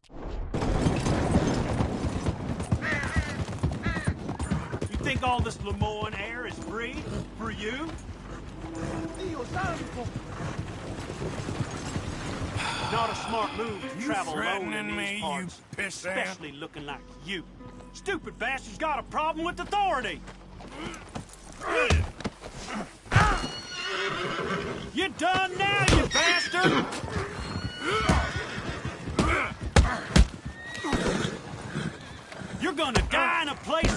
You think all this Lemoyne air is free for you? Not a smart move to travel alone in these parts, especially looking like you. Stupid bastard's got a problem with authority. You done now, you bastard! You're gonna die in a place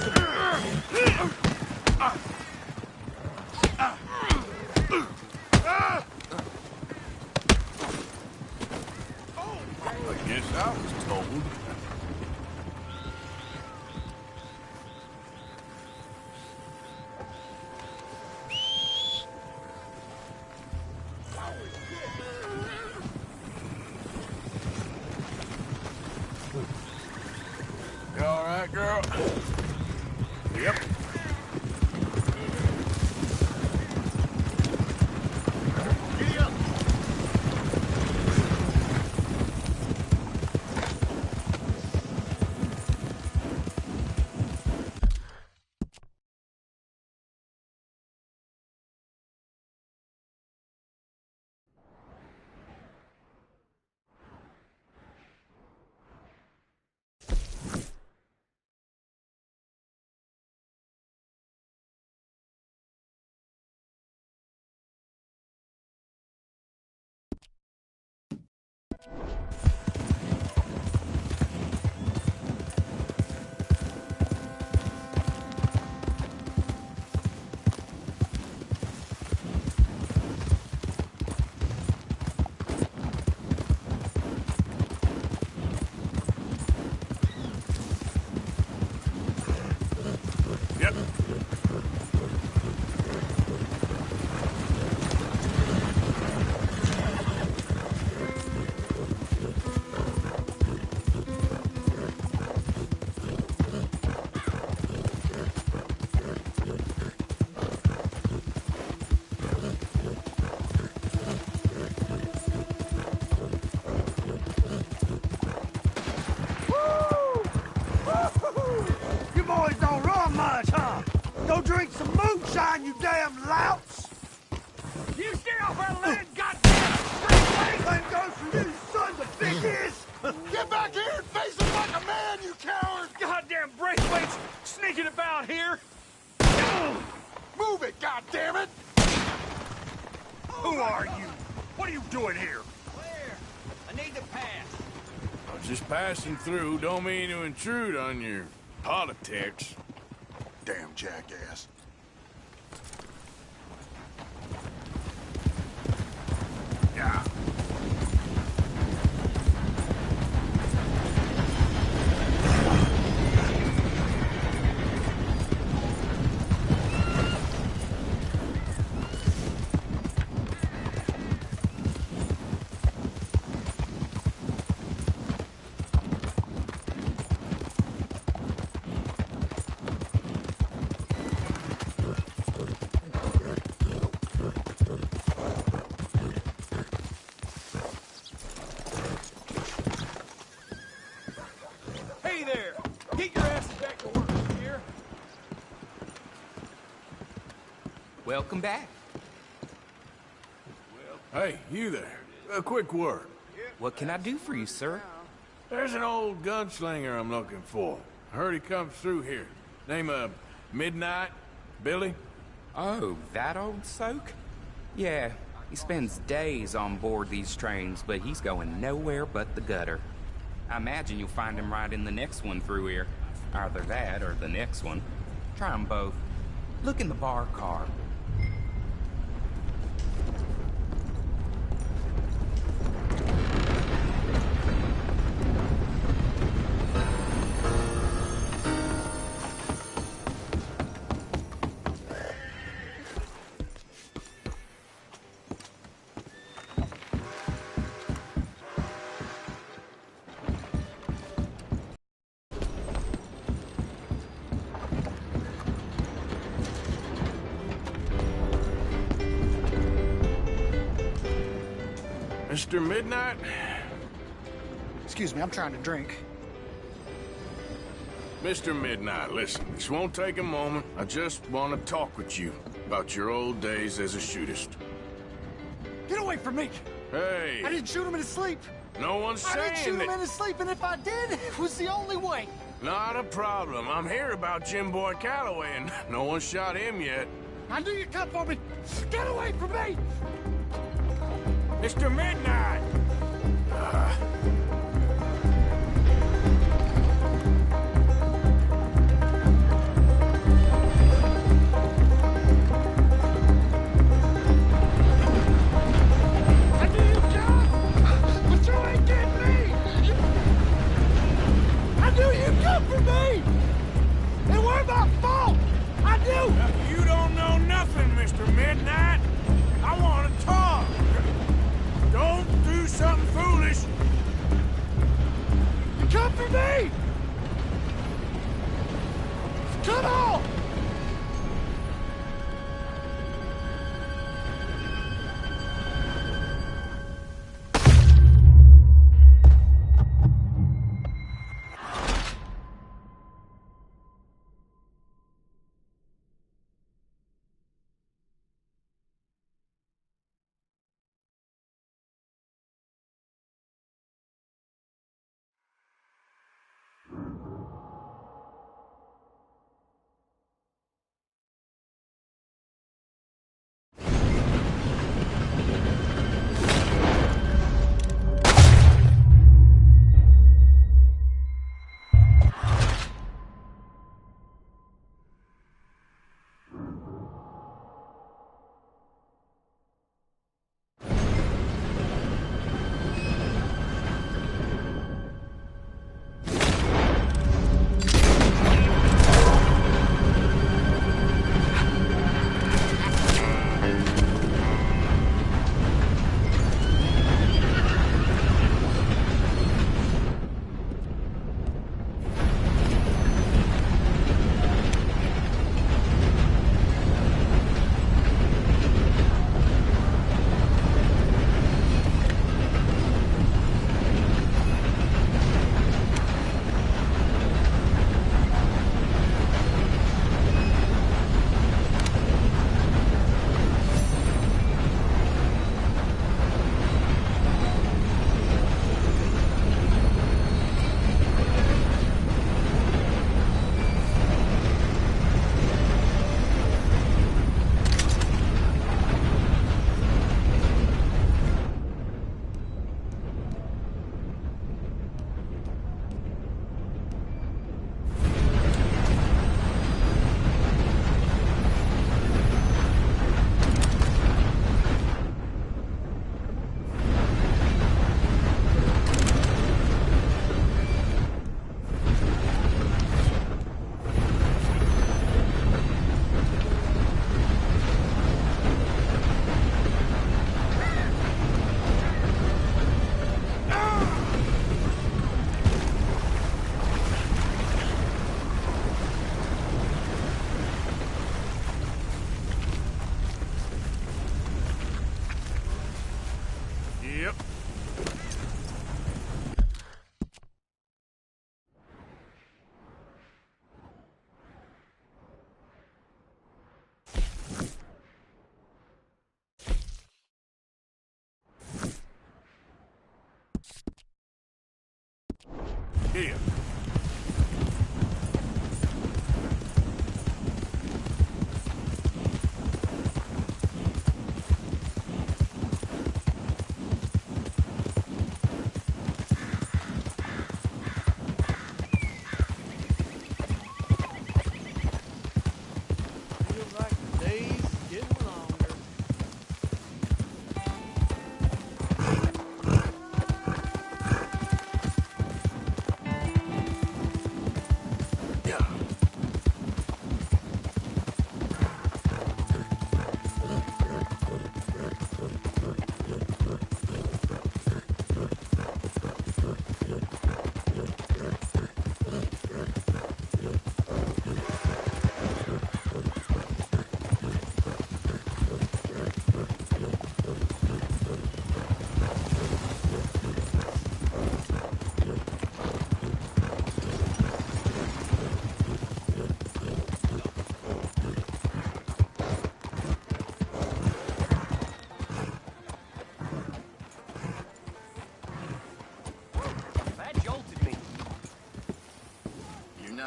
I guess I was told. You all right, girl? Yep. Giddy up. Go drink some moonshine, you damn louts! You stay off our land, goddamn! Same goes for you, sons of bitches! Get back here and face him like a man, you coward! Goddamn Braithwaite's sneaking about here! Move it, goddammit! Who are you? What are you doing here? Where? I need to pass. I was just passing through. Don't mean to intrude on your politics. Damn jackass. Yeah. Hey there! Get your asses back to work here. Welcome back. Hey, you there. A quick word. What can I do for you, sir? There's an old gunslinger I'm looking for. I heard he comes through here. Name of Midnight? Billy? Oh, that old soak? Yeah, he spends days on board these trains, but he's going nowhere but the gutter. I imagine you'll find him right in the next one through here. Either that or the next one. Try them both. Look in the bar car. Mr. Midnight? Excuse me, I'm trying to drink. Mr. Midnight, listen, this won't take a moment. I just want to talk with you about your old days as a shootist. Get away from me! Hey! I didn't shoot him in his sleep! No one's I saying didn't shoot him that. in his sleep, and if I did, it was the only way! Not a problem. I'm here about Jim Boyd Calloway, and no one shot him yet. I knew you'd come for me! Get away from me! Mr. Midnight! I knew you'd come! But you ain't getting me! I knew you'd come for me! It weren't my fault! I knew! You don't know nothing, Mr. Midnight. I want to talk. Don't do so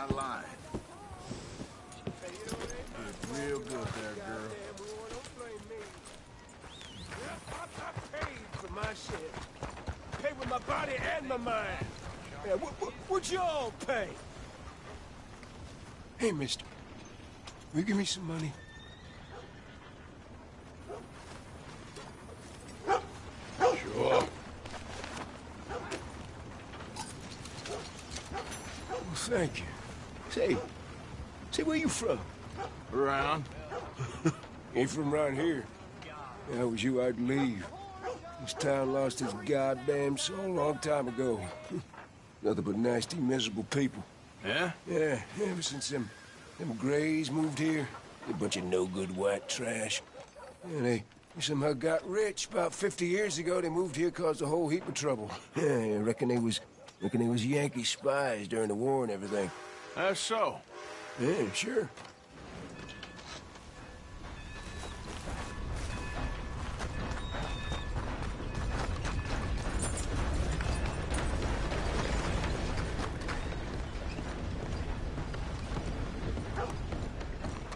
that line. Did real good there, girl. I paid for my shit. Paid with my body and my mind. Yeah, what'd y'all pay? Hey, mister. Will you give me some money? Sure. Well, thank you. Say, where you from? Around. Ain't from around here. If I was you, I'd leave. This town lost its goddamn soul a long time ago. Nothing but nasty, miserable people. Yeah? Yeah, ever since them Grays moved here, a bunch of no-good white trash. Yeah, they somehow got rich. About 50 years ago, they moved here, caused a whole heap of trouble. Yeah, I reckon they was Yankee spies during the war and everything. That's so. Yeah, sure.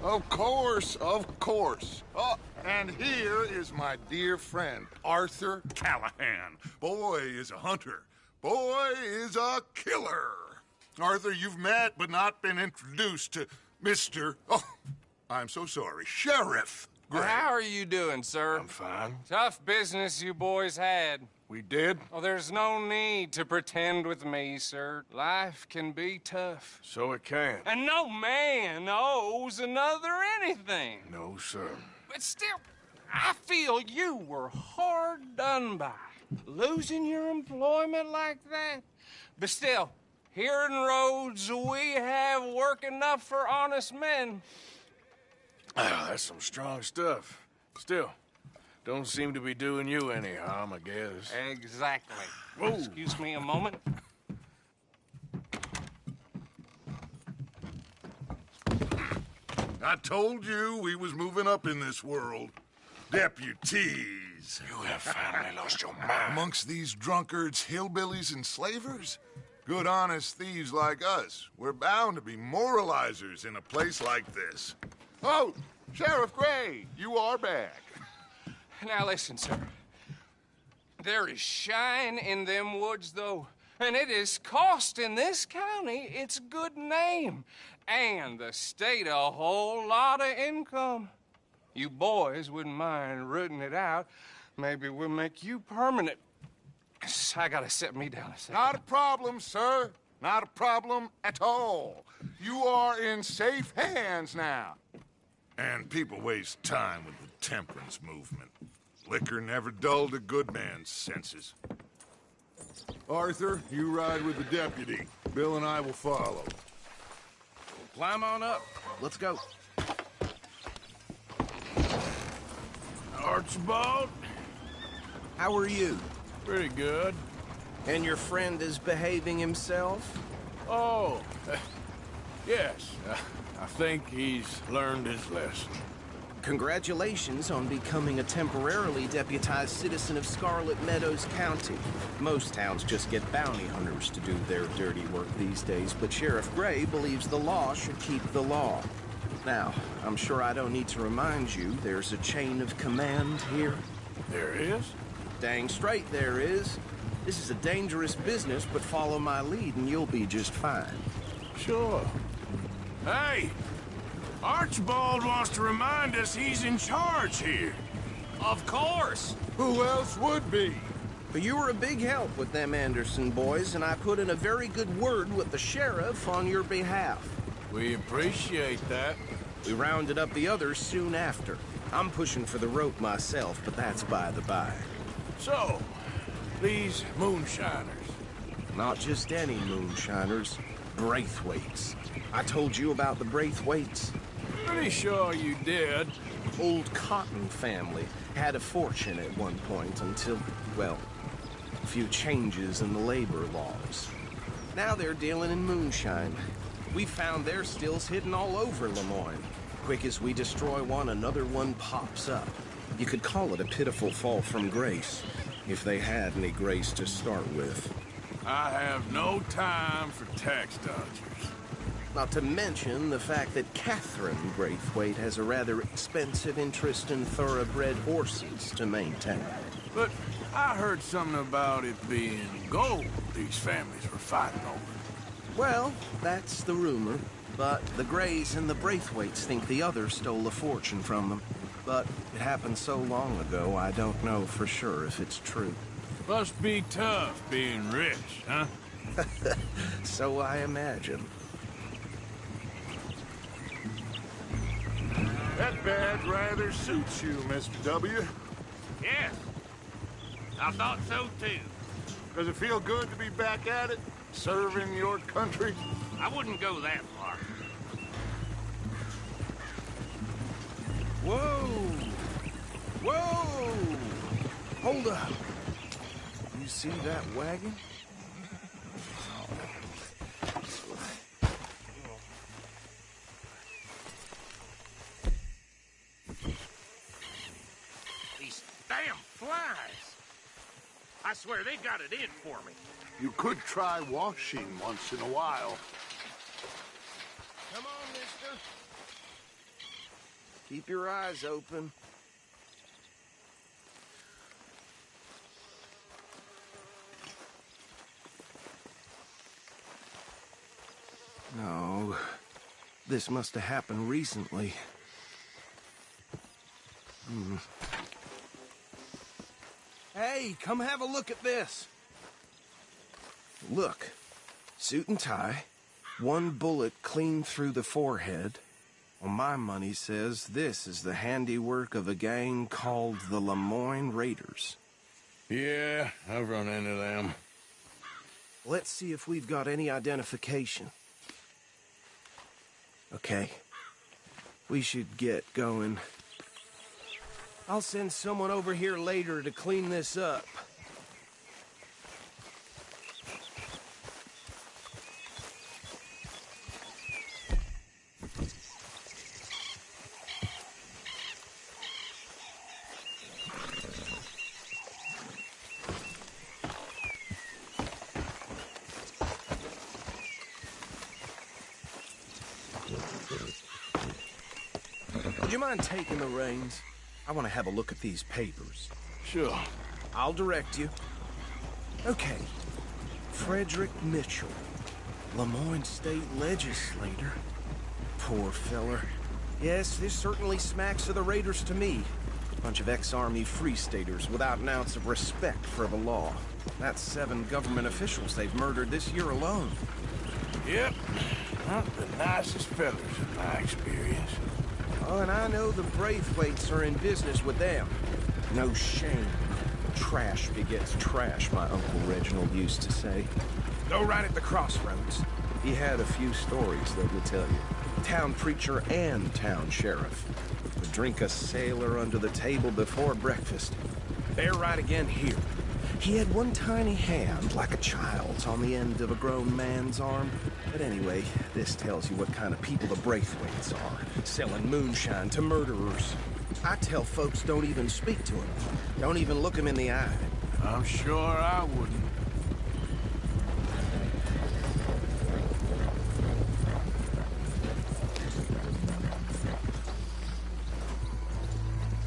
Of course, of course. Oh, and here is my dear friend, Arthur Callahan. Boy is a hunter. Boy is a killer. Arthur, you've met but not been introduced to Mr. Oh, I'm so sorry, Sheriff Gray. How are you doing, sir? I'm fine. Tough business you boys had. We did? Oh, there's no need to pretend with me, sir. Life can be tough. So it can. And no man owes another anything. No, sir. But still, I feel you were hard done by. Losing your employment like that. But still, here in Rhodes, we have work enough for honest men. Oh, that's some strong stuff. Still, don't seem to be doing you any harm, I guess. Exactly. Whoa. Excuse me a moment. I told you we was moving up in this world. Deputies. You have finally lost your mind. Amongst these drunkards, hillbillies, and slavers? Good, honest thieves like us. We're bound to be moralizers in a place like this. Oh, Sheriff Gray, you are back. Now listen, sir. There is shine in them woods, though, and it is costing this county its good name and the state a whole lot of income. You boys wouldn't mind rooting it out. Maybe we'll make you permanent. I gotta sit me down a second. Not a problem, sir. Not a problem at all. You are in safe hands now. And people waste time with the temperance movement. Liquor never dulled a good man's senses. Arthur, you ride with the deputy. Bill and I will follow. Climb on up. Let's go. Archibald? How are you? Pretty good. And your friend is behaving himself? Oh, yes. I think he's learned his lesson. Congratulations on becoming a temporarily deputized citizen of Scarlet Meadows County. Most towns just get bounty hunters to do their dirty work these days, but Sheriff Gray believes the law should keep the law. Now, I'm sure I don't need to remind you, there's a chain of command here. There is? Dang straight there is. This is a dangerous business, but follow my lead and you'll be just fine. Sure. Hey! Archibald wants to remind us he's in charge here. Of course. Who else would be? But you were a big help with them Anderson boys, and I put in a very good word with the sheriff on your behalf. We appreciate that. We rounded up the others soon after. I'm pushing for the rope myself, but that's by the by. So, these moonshiners. Not just any moonshiners. Braithwaites. I told you about the Braithwaites. Pretty sure you did. Old Cotton family had a fortune at one point until, well, a few changes in the labor laws. Now they're dealing in moonshine. We found their stills hidden all over Lemoyne. Quick as we destroy one, another one pops up. You could call it a pitiful fall from grace, if they had any grace to start with. I have no time for tax dodgers. Not to mention the fact that Catherine Braithwaite has a rather expensive interest in thoroughbred horses to maintain. But I heard something about it being gold these families were fighting over. Well, that's the rumor. But the Grays and the Braithwaites think the others stole a fortune from them. But it happened so long ago, I don't know for sure if it's true. Must be tough being rich, huh? So I imagine. That badge rather suits you, Mr. W. Yes. I thought so, too. Does it feel good to be back at it, serving your country? I wouldn't go that far. Whoa! Whoa! Hold up. You see that wagon? These damn flies. I swear they got it in for me. You could try washing once in a while. Come on, mister. Keep your eyes open. No, this must have happened recently. Hey, come have a look at this. Look, suit and tie, one bullet clean through the forehead. Well, my money says this is the handiwork of a gang called the Lemoyne Raiders. Yeah, I've run into them. Let's see if we've got any identification. Okay. We should get going. I'll send someone over here later to clean this up. Would you mind taking the reins? I want to have a look at these papers. Sure. I'll direct you. Okay. Frederick Mitchell, Lemoyne State Legislator. Poor feller. Yes, this certainly smacks of the Raiders to me. Bunch of ex-Army Free Staters without an ounce of respect for the law. That's 7 government officials they've murdered this year alone. Yep. Not the nicest fellas in my experience. Oh, and I know the Braithwaites are in business with them. No shame. Trash begets trash, my Uncle Reginald used to say. Go right at the crossroads. He had a few stories, let me tell you. Town preacher and town sheriff. Would drink a sailor under the table before breakfast. Bear right again here. He had one tiny hand, like a child's, on the end of a grown man's arm. But anyway, this tells you what kind of people the Braithwaites are. Selling moonshine to murderers. I tell folks don't even speak to him. Don't even look him in the eye. I'm sure I wouldn't.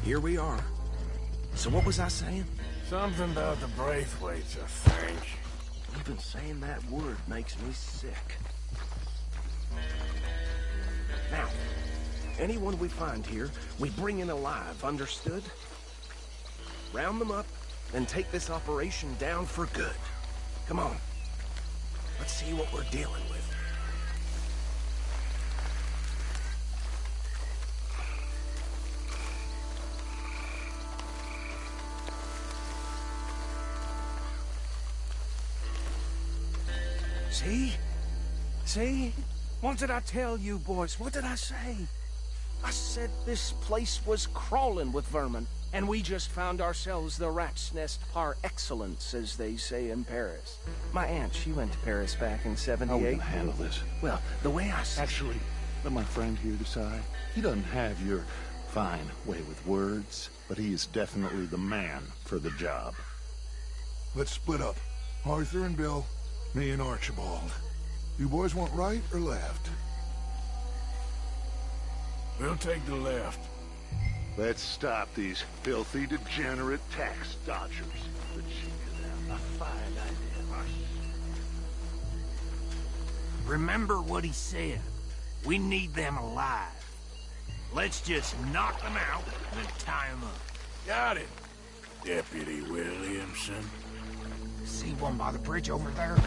Here we are. So what was I saying? Something about the Braithwaites, I think. Even saying that word makes me sick. Now, anyone we find here, we bring in alive, understood? Round them up, and take this operation down for good. Come on. Let's see what we're dealing with. See? See? What did I tell you, boys? What did I say? I said this place was crawling with vermin, and we just found ourselves the rat's nest par excellence, as they say in Paris. My aunt, she went to Paris back in '78. How are we gonna handle this? Well, the way I see Actually, let my friend here decide. He doesn't have your fine way with words, but he is definitely the man for the job. Let's split up. Arthur and Bill, me and Archibald. You boys want right or left? We'll take the left. Let's stop these filthy, degenerate tax dodgers. But check it out. A fine idea. Remember what he said. We need them alive. Let's just knock them out and then tie them up. Got it, Deputy Williamson. See one by the bridge over there?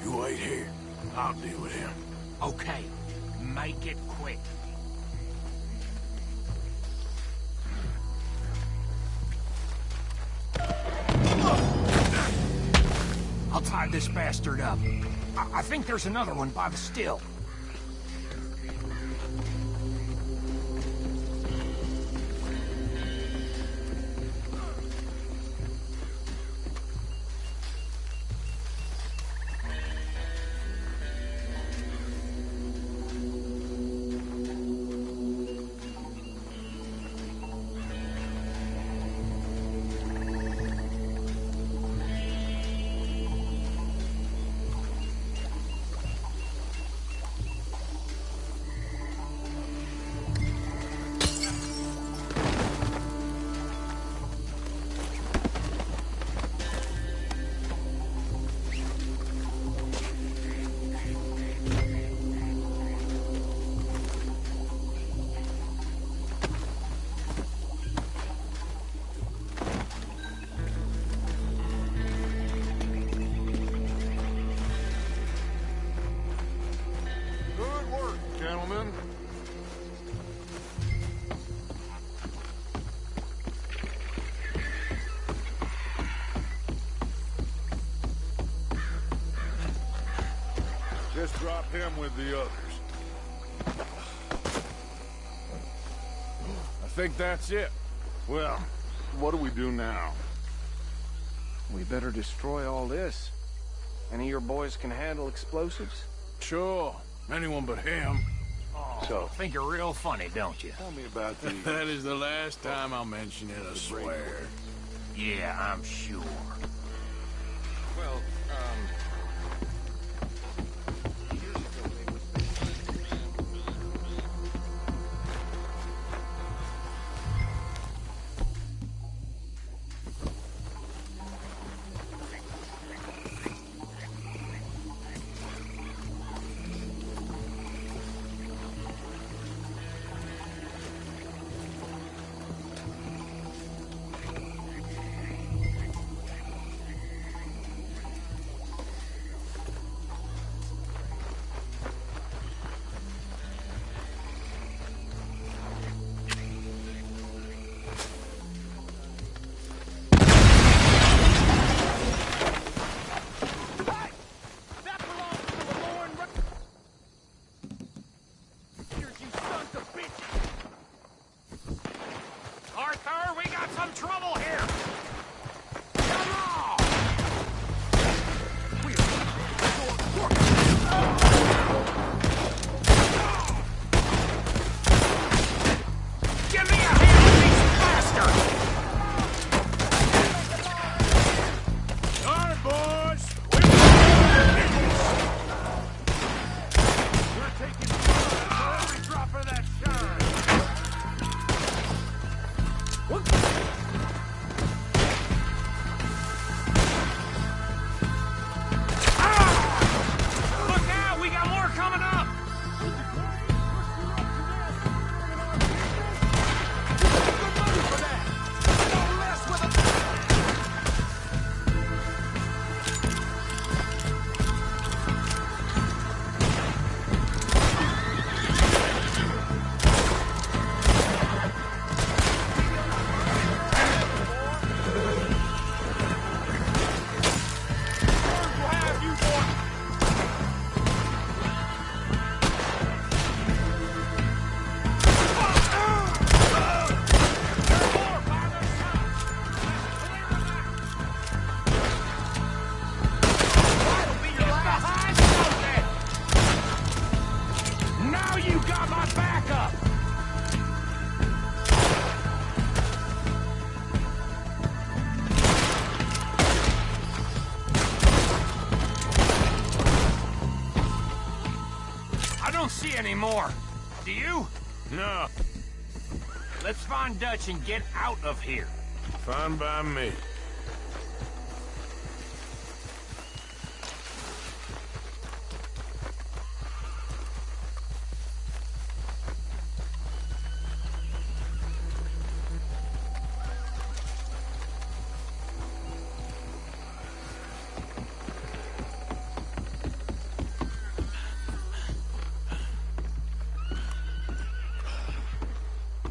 You wait here. I'll deal with him. Okay, make it quick. I'll tie this bastard up. I think there's another one by the still. Good work, gentlemen. Just drop him with the others. I think that's it. Well, what do we do now? We better destroy all this. Any of your boys can handle explosives? Sure. Anyone but him. So, think you're real funny, don't you? Tell me about these. That is the last time I'll mention it, I swear. Yeah, I'm sure. Well, Years ago, they would... Now you got my backup! I don't see any more. Do you? No, Let's find Dutch and get out of here. fine by me.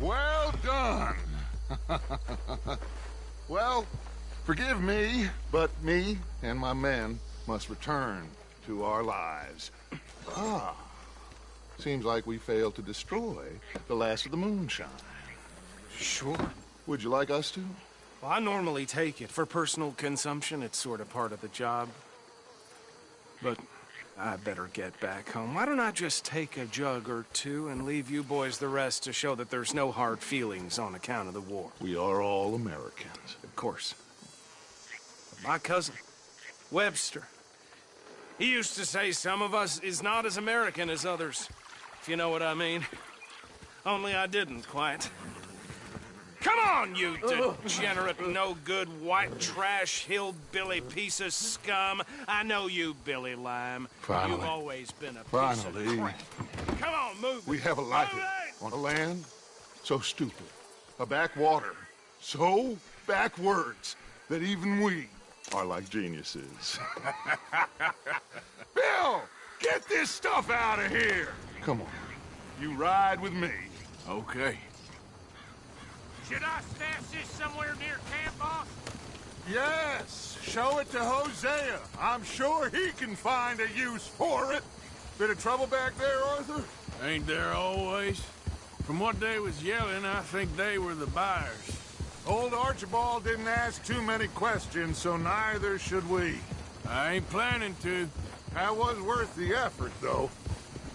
Well done. Well, forgive me, but me and my men must return to our lives. Seems like we failed to destroy the last of the moonshine. Sure. Would you like us to? Well, I normally take it. For personal consumption, it's sort of part of the job. But I better get back home. Why don't I just take a jug or two and leave you boys the rest to show that there's no hard feelings on account of the war? We are all Americans. Of course. My cousin, Webster, he used to say some of us is not as American as others, if you know what I mean. Only I didn't quite. Come on, you degenerate, no-good, white trash, hillbilly piece of scum. I know you, Billy Lime. Finally. You've always been a piece Finally. of crap. Come on, move it. We have a life Move it! on a land so stupid, a backwater so backwards that even we are like geniuses. Bill, get this stuff out of here. Come on, you ride with me. Okay. Should I stash this somewhere near camp, boss? Yes, show it to Hosea. I'm sure he can find a use for it. Bit of trouble back there, Arthur? Ain't there always? From what they was yelling, I think they were the buyers. Old Archibald didn't ask too many questions, so neither should we. I ain't planning to. That was worth the effort, though.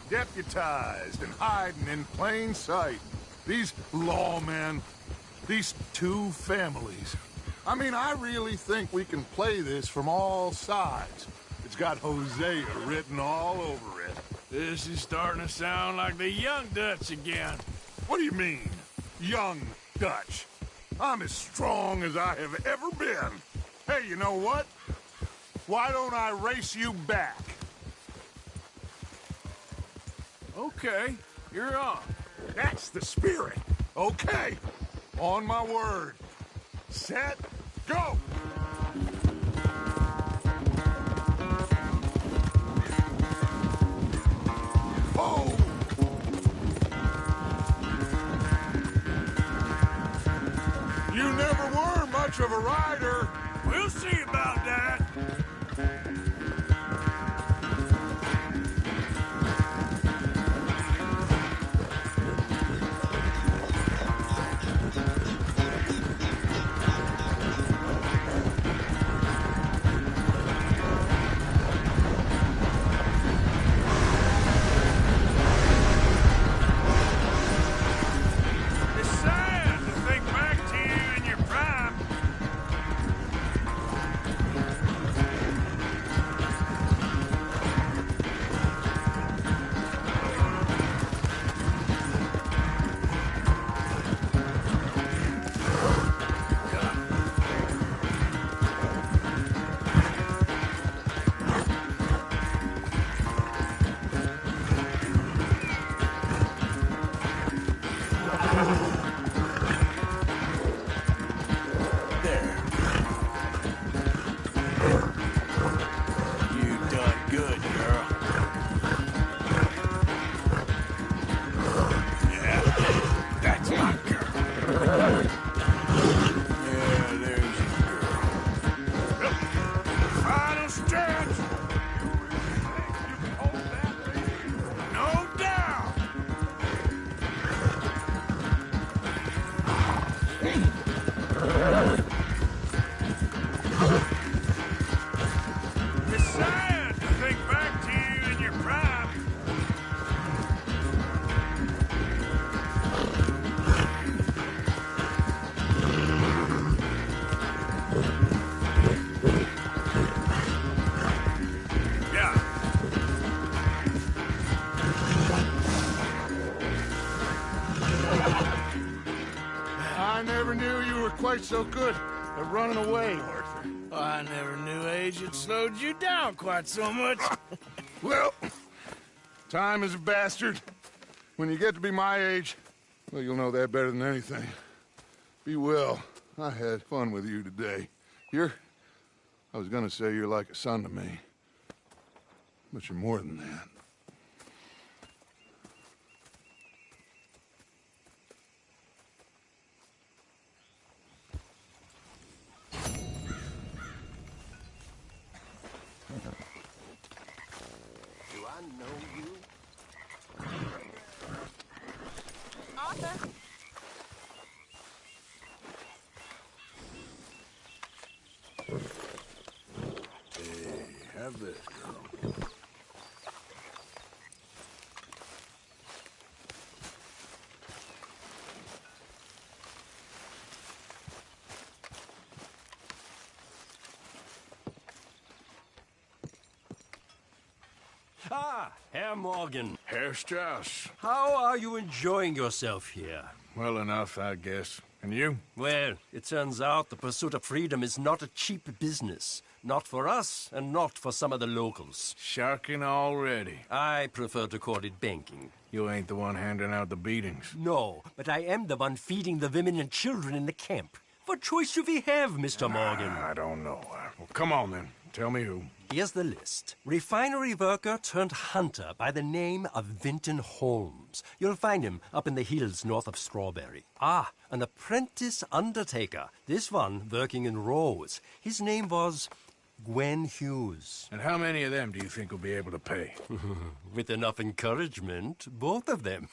Deputized and hiding in plain sight. These lawmen, these two families. I mean, I really think we can play this from all sides. It's got Hosea written all over it. This is starting to sound like the young Dutch again. What do you mean, young Dutch? I'm as strong as I have ever been. Hey, you know what? Why don't I race you back? Okay, you're on. That's the spirit. Okay, on my word. Set, go! Oh! You never were much of a rider. We'll see about that. It's sad to think back to you in your prime. I never knew you were quite so good at running away, Arthur. I never knew age had slowed you down quite so much. Well, time is a bastard. When you get to be my age, well, you'll know that better than anything. Be well. I had fun with you today. I was gonna say you're like a son to me. But you're more than that. Do I know you? Arthur? Hey, have this, girl. Ah, Herr Morgan. Herr Strauss. How are you enjoying yourself here? Well enough, I guess. And you? Well, it turns out the pursuit of freedom is not a cheap business. Not for us, and not for some of the locals. Sharking already. I prefer to call it banking. You ain't the one handing out the beatings. No, but I am the one feeding the women and children in the camp. What choice do we have, Mr. Morgan? I don't know. Well, come on, then. Tell me who. Here's the list. Refinery worker turned hunter by the name of Vinton Holmes. You'll find him up in the hills north of Strawberry. Ah, an apprentice undertaker. This one working in Rose. His name was Gwen Hughes. And how many of them do you think will be able to pay? With enough encouragement, both of them.